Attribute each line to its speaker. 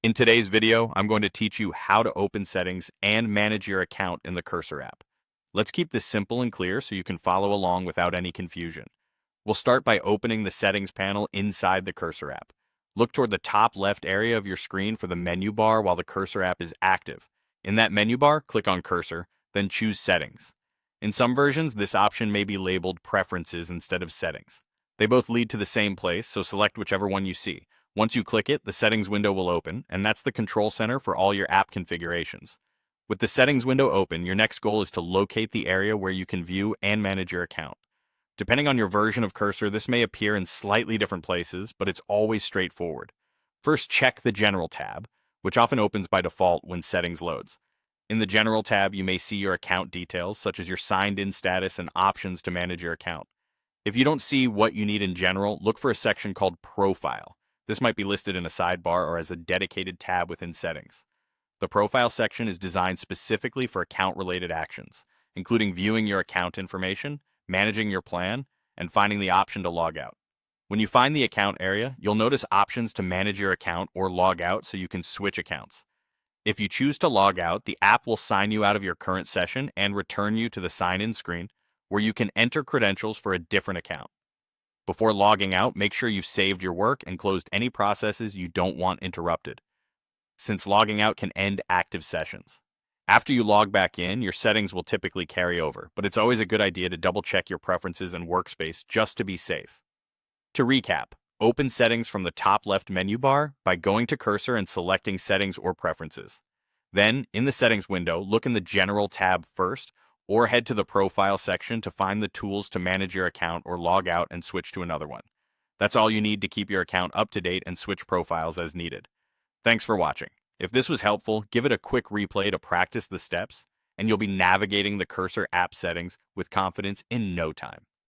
Speaker 1: In today's video, I'm going to teach you how to open settings and manage your account in the Cursor app. Let's keep this simple and clear so you can follow along without any confusion. We'll start by opening the settings panel inside the Cursor app. Look toward the top left area of your screen for the menu bar while the Cursor app is active. In that menu bar, click on Cursor, then choose Settings. In some versions, this option may be labeled Preferences instead of Settings. They both lead to the same place, so select whichever one you see. Once you click it, the settings window will open, and that's the control center for all your app configurations. With the settings window open, your next goal is to locate the area where you can view and manage your account. Depending on your version of Cursor, this may appear in slightly different places, but it's always straightforward. First, check the General tab, which often opens by default when Settings loads. In the General tab, you may see your account details, such as your signed-in status and options to manage your account. If you don't see what you need in general, look for a section called Profile. This might be listed in a sidebar or as a dedicated tab within Settings. The Profile section is designed specifically for account-related actions, including viewing your account information, managing your plan, and finding the option to log out. When you find the account area, you'll notice options to manage your account or log out so you can switch accounts. If you choose to log out, the app will sign you out of your current session and return you to the sign-in screen, where you can enter credentials for a different account. Before logging out, make sure you've saved your work and closed any processes you don't want interrupted, since logging out can end active sessions. After you log back in, your settings will typically carry over, but it's always a good idea to double-check your preferences and workspace just to be safe. To recap, open Settings from the top left menu bar by going to Cursor and selecting Settings or Preferences. Then, in the Settings window, look in the General tab first, or head to the Profile section to find the tools to manage your account or log out and switch to another one. That's all you need to keep your account up to date and switch profiles as needed. Thanks for watching. If this was helpful, give it a quick replay to practice the steps, and you'll be navigating the Cursor app settings with confidence in no time.